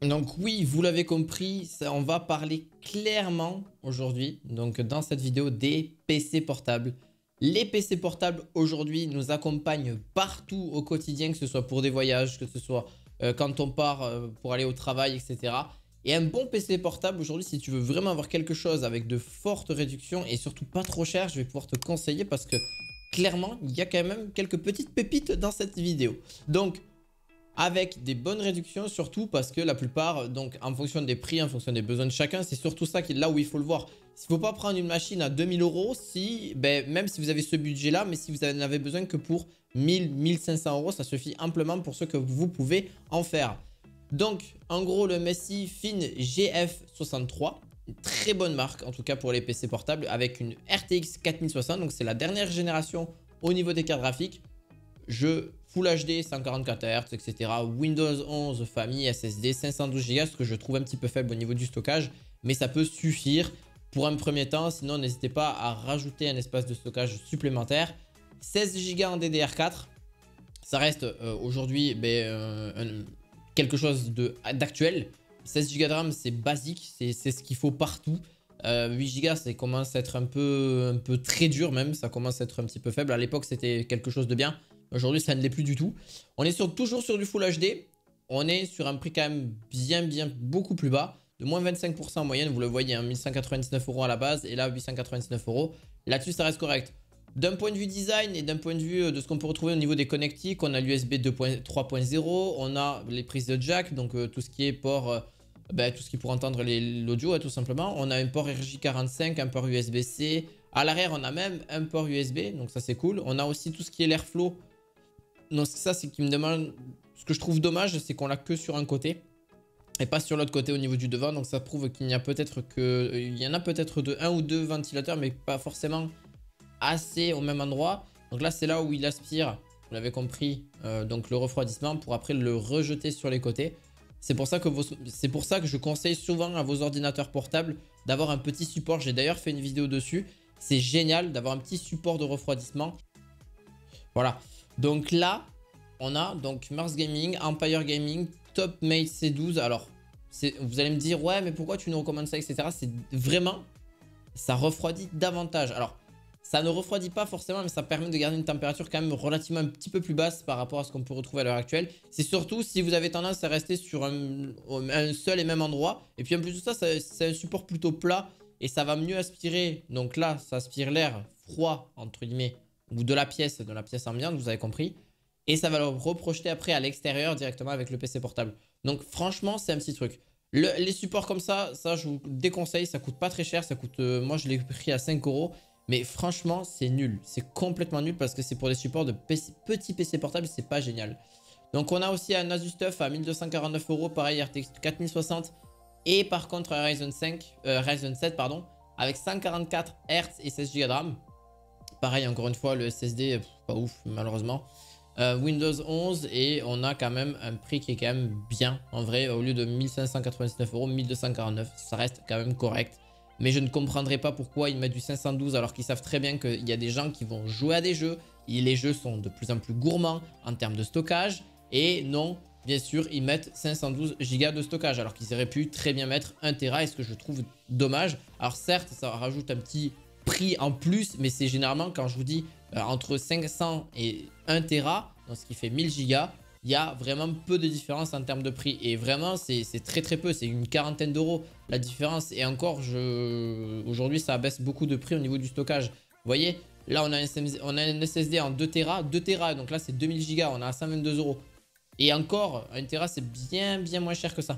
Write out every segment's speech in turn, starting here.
Donc oui, vous l'avez compris, on va parler clairement aujourd'hui, donc dans cette vidéo, des PC portables. Les PC portables aujourd'hui nous accompagnent partout au quotidien, que ce soit pour des voyages, que ce soit quand on part pour aller au travail, etc. Et un bon PC portable aujourd'hui, si tu veux vraiment avoir quelque chose avec de fortes réductions et surtout pas trop cher, je vais pouvoir te conseiller parce que clairement, il y a quand même quelques petites pépites dans cette vidéo. Donc, avec des bonnes réductions, surtout parce que la plupart, donc en fonction des prix, en fonction des besoins de chacun, c'est surtout ça qui est là où il faut le voir. Il ne faut pas prendre une machine à 2000 euros si, même si vous avez ce budget-là, mais si vous n'en avez besoin que pour 1000, 1500 euros, ça suffit amplement pour ce que vous pouvez en faire. Donc, en gros, le MSI Fin GF63, une très bonne marque, en tout cas pour les PC portables, avec une RTX 4060, donc c'est la dernière génération au niveau des cartes graphiques. Jeu Full HD, 144 Hz, etc. Windows 11, famille, SSD, 512 Go, ce que je trouve un petit peu faible au niveau du stockage, mais ça peut suffire pour un premier temps. Sinon, n'hésitez pas à rajouter un espace de stockage supplémentaire. 16 Go en DDR4, ça reste aujourd'hui quelque chose d'actuel. 16 Go de RAM, c'est basique, c'est ce qu'il faut partout. 8 Go, ça commence à être un peu très dur même, ça commence à être un petit peu faible. À l'époque, c'était quelque chose de bien. Aujourd'hui, ça ne l'est plus du tout. On est toujours sur du Full HD. On est sur un prix quand même beaucoup plus bas. De moins 25% en moyenne, vous le voyez, hein, 1199 euros à la base et là 899 euros. Là-dessus, ça reste correct. D'un point de vue design et d'un point de vue de ce qu'on peut retrouver au niveau des connectiques, on a l'USB 3.0, on a les prises de jack, donc tout ce qui est port, tout ce qui est pour entendre l'audio, tout simplement. On a un port RJ45, un port USB-C. À l'arrière, on a même un port USB, donc ça c'est cool. On a aussi tout ce qui est l'Airflow. Donc ça, c'est qui me demande. Ce que je trouve dommage, c'est qu'on l'a que sur un côté et pas sur l'autre côté au niveau du devant. Donc ça prouve qu'il y a peut-être un ou deux ventilateurs, mais pas forcément assez au même endroit. Donc là, c'est là où il aspire, vous l'avez compris, donc le refroidissement pour après le rejeter sur les côtés. C'est pour ça que je conseille souvent à vos ordinateurs portables d'avoir un petit support. J'ai d'ailleurs fait une vidéo dessus. C'est génial d'avoir un petit support de refroidissement. Voilà. Donc là, on a donc Mars Gaming, Empire Gaming, TopMate C12. Alors, vous allez me dire, ouais, mais pourquoi tu nous recommandes ça, etc. C'est vraiment, ça refroidit davantage. Alors, ça ne refroidit pas forcément, mais ça permet de garder une température quand même relativement un petit peu plus basse par rapport à ce qu'on peut retrouver à l'heure actuelle. C'est surtout si vous avez tendance à rester sur un seul et même endroit. Et puis en plus de ça, c'est un support plutôt plat et ça va mieux aspirer. Donc là, ça aspire l'air froid, entre guillemets, ou de la pièce ambiante, vous avez compris. Et ça va le reprojeter après à l'extérieur directement avec le PC portable. Donc franchement, c'est un petit truc. Les supports comme ça, je vous déconseille. Ça coûte pas très cher. Ça coûte, moi, je l'ai pris à 5 euros. Mais franchement, c'est nul. C'est complètement nul parce que c'est pour des supports de petits PC portables. C'est pas génial. Donc, on a aussi un Asus TUF à 1249 euros. Pareil, RTX 4060. Et par contre, un Ryzen 7, pardon, avec 144 Hz et 16 Go de RAM. Pareil, encore une fois, le SSD, pas ouf, malheureusement. Windows 11 et on a quand même un prix qui est quand même bien. En vrai, au lieu de 1599 euros, 1249. Ça reste quand même correct. Mais je ne comprendrai pas pourquoi ils mettent du 512 alors qu'ils savent très bien qu'il y a des gens qui vont jouer à des jeux. Et les jeux sont de plus en plus gourmands en termes de stockage. Et non, bien sûr, ils mettent 512 Go de stockage alors qu'ils auraient pu très bien mettre 1 Tera et ce que je trouve dommage. Alors certes, ça rajoute un petit prix en plus, mais c'est généralement quand je vous dis entre 500 et 1 Tera, donc ce qui fait 1000 Go. Il y a vraiment peu de différence en termes de prix. Et vraiment, c'est très très peu. C'est une quarantaine d'euros la différence. Et encore, aujourd'hui, ça baisse beaucoup de prix au niveau du stockage. Vous voyez, là, on a un SSD en 2 Tera. 2 Tera, donc là, c'est 2000 Go. On a à 122 euros. Et encore, 1 Tera, c'est bien moins cher que ça.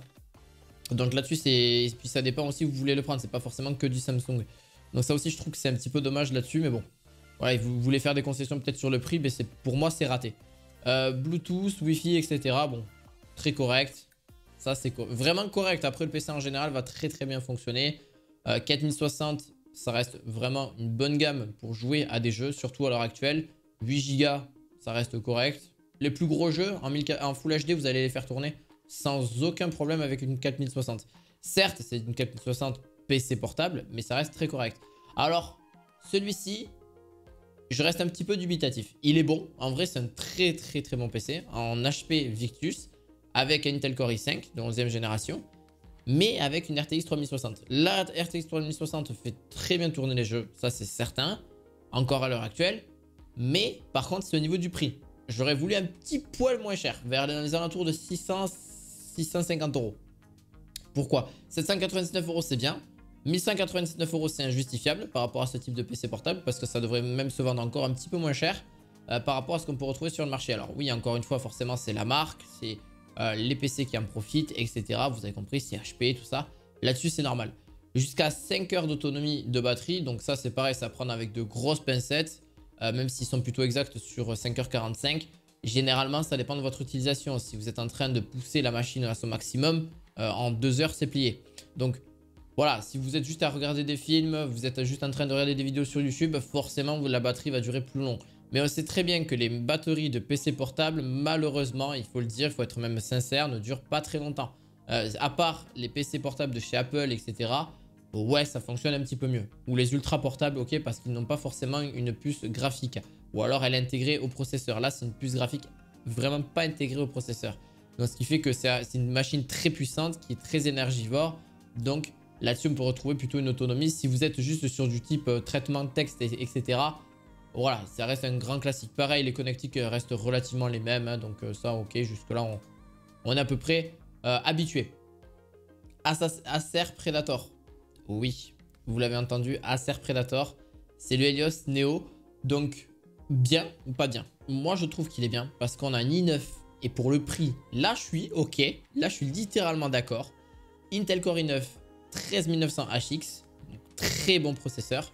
Donc là-dessus, et puis ça dépend aussi où vous voulez le prendre. C'est pas forcément que du Samsung. Donc ça aussi, je trouve que c'est un petit peu dommage là-dessus. Mais bon, voilà, vous voulez faire des concessions peut-être sur le prix. Mais pour moi, c'est raté. Bluetooth, Wi-Fi, etc. Bon, très correct. Ça, c'est vraiment correct. Après, le PC en général va très bien fonctionner. 4060, ça reste vraiment une bonne gamme pour jouer à des jeux, surtout à l'heure actuelle. 8 Go, ça reste correct. Les plus gros jeux en Full HD, vous allez les faire tourner sans aucun problème avec une 4060. Certes, c'est une 4060 PC portable, mais ça reste très correct. Alors, celui-ci, je reste un petit peu dubitatif. Il est bon. En vrai, c'est un très bon PC en HP Victus avec un Intel Core i5 de 11e génération, mais avec une RTX 3060. La RTX 3060 fait très bien tourner les jeux, ça c'est certain, encore à l'heure actuelle. Mais par contre, c'est au niveau du prix. J'aurais voulu un petit poil moins cher, vers les alentours de 650 euros. Pourquoi? 799 euros c'est bien, 1199 euros c'est injustifiable par rapport à ce type de PC portable, parce que ça devrait même se vendre encore un petit peu moins cher par rapport à ce qu'on peut retrouver sur le marché. Alors oui, encore une fois, forcément c'est la marque, c'est les PC qui en profitent, etc. Vous avez compris, c'est HP, tout ça. Là-dessus c'est normal. Jusqu'à 5 heures d'autonomie de batterie, donc ça c'est pareil, ça prend avec de grosses pincettes, même s'ils sont plutôt exacts sur 5h45. Généralement ça dépend de votre utilisation. Si vous êtes en train de pousser la machine à son maximum, en 2 heures c'est plié. Donc voilà, si vous êtes juste à regarder des films, vous êtes juste en train de regarder des vidéos sur YouTube, forcément la batterie va durer plus long. Mais on sait très bien que les batteries de PC portables, malheureusement, il faut le dire, il faut être même sincère, ne durent pas très longtemps. À part les PC portables de chez Apple, etc. Ouais, ça fonctionne un petit peu mieux. Ou les ultra portables, ok, parce qu'ils n'ont pas forcément une puce graphique. Ou alors elle est intégrée au processeur. Là, c'est une puce graphique vraiment pas intégrée au processeur. Donc, ce qui fait que c'est une machine très puissante qui est très énergivore. Donc là-dessus, on peut retrouver plutôt une autonomie. Si vous êtes juste sur du type traitement de texte, etc. Voilà, ça reste un grand classique. Pareil, les connectiques restent relativement les mêmes. Hein, donc ça, ok, jusque-là, on est à peu près habitué. Acer Predator. Oui, vous l'avez entendu, Acer Predator. C'est le Helios Neo. Donc, bien ou pas bien? Moi, je trouve qu'il est bien parce qu'on a un i9. Et pour le prix, là, je suis ok. Là, je suis littéralement d'accord. Intel Core i9 13900 HX. Donc, très bon processeur.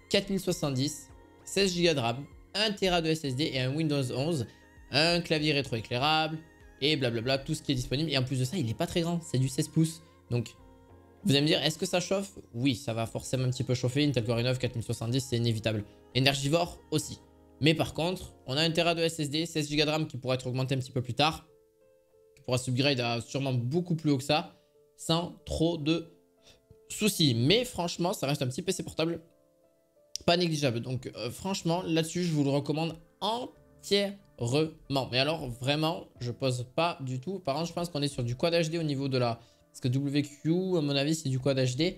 4070. 16 Go de RAM. 1 Tera de SSD et un Windows 11. Un clavier rétroéclairable. Et blablabla, tout ce qui est disponible. Et en plus de ça, il n'est pas très grand. C'est du 16 pouces. Donc, vous allez me dire, est-ce que ça chauffe? Oui, ça va forcément un petit peu chauffer. Intel Core i9 4070, c'est inévitable. Énergivore aussi. Mais par contre, on a un Tera de SSD, 16 Go de RAM qui pourra être augmenté un petit peu plus tard. Qui pourra s'upgrade à sûrement beaucoup plus haut que ça. Sans trop de soucis. Mais franchement, ça reste un petit PC portable pas négligeable. Donc franchement, là-dessus, je vous le recommande entièrement. Mais alors, vraiment, je pose pas du tout. Par contre, je pense qu'on est sur du Quad HD au niveau de la... Parce que WQ, à mon avis, c'est du Quad HD.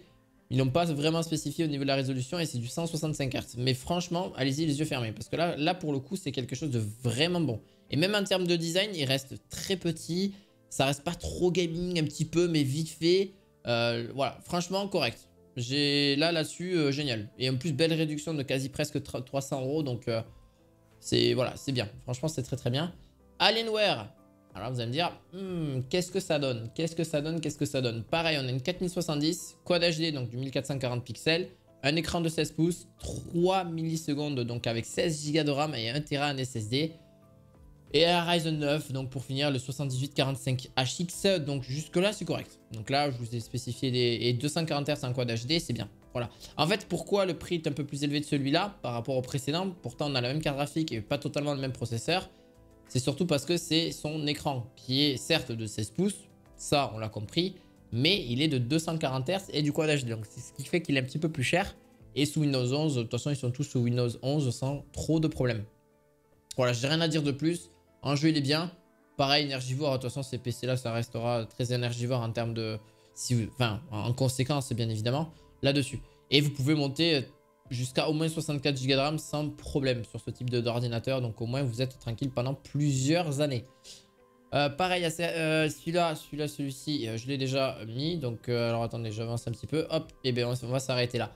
Ils n'ont pas vraiment spécifié au niveau de la résolution et c'est du 165 Hz. Mais franchement, allez-y les yeux fermés. Parce que là pour le coup, c'est quelque chose de vraiment bon. Et même en termes de design, il reste très petit. Ça reste pas trop gaming, un petit peu, mais vite fait. Voilà, franchement, correct. Là-dessus, génial. Et en plus, belle réduction de quasi presque 300 €. Donc, voilà, c'est bien. Franchement, c'est très très bien. Alienware. Alors, vous allez me dire, qu'est-ce que ça donne? Qu'est-ce que ça donne? Qu'est-ce que ça donne? Pareil, on a une 4070, Quad HD, donc du 1440 pixels. Un écran de 16 pouces, 3 millisecondes, donc avec 16 Go de RAM et 1 Tera en SSD. Et un Ryzen 9, donc pour finir, le 7845HX. Donc jusque-là, c'est correct. Donc là, je vous ai spécifié et 240 Hz en Quad HD, c'est bien. Voilà. En fait, pourquoi le prix est un peu plus élevé de celui-là par rapport au précédent? Pourtant, on a la même carte graphique et pas totalement le même processeur. C'est surtout parce que c'est son écran qui est certes de 16 pouces. Ça, on l'a compris. Mais il est de 240 Hz et du Quad HD. Donc c'est ce qui fait qu'il est un petit peu plus cher. Et sous Windows 11, de toute façon, ils sont tous sous Windows 11 sans trop de problèmes. Voilà, j'ai rien à dire de plus. En jeu, il est bien. Pareil, énergivore. De toute façon, ces PC-là, ça restera très énergivore en termes de... Enfin, en conséquence, bien évidemment, là-dessus. Et vous pouvez monter jusqu'à au moins 64 Go de RAM sans problème sur ce type d'ordinateur. Donc, au moins, vous êtes tranquille pendant plusieurs années. Pareil, celui-ci, je l'ai déjà mis. Donc, alors, attendez, j'avance un petit peu. Hop, et bien, on va s'arrêter là.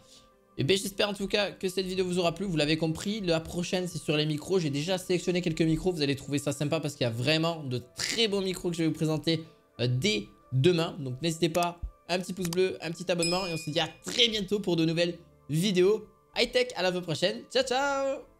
Et bien j'espère en tout cas que cette vidéo vous aura plu, vous l'avez compris, la prochaine c'est sur les micros, j'ai déjà sélectionné quelques micros, vous allez trouver ça sympa parce qu'il y a vraiment de très bons micros que je vais vous présenter dès demain. Donc n'hésitez pas, un petit pouce bleu, un petit abonnement et on se dit à très bientôt pour de nouvelles vidéos high-tech. À la prochaine, ciao ciao.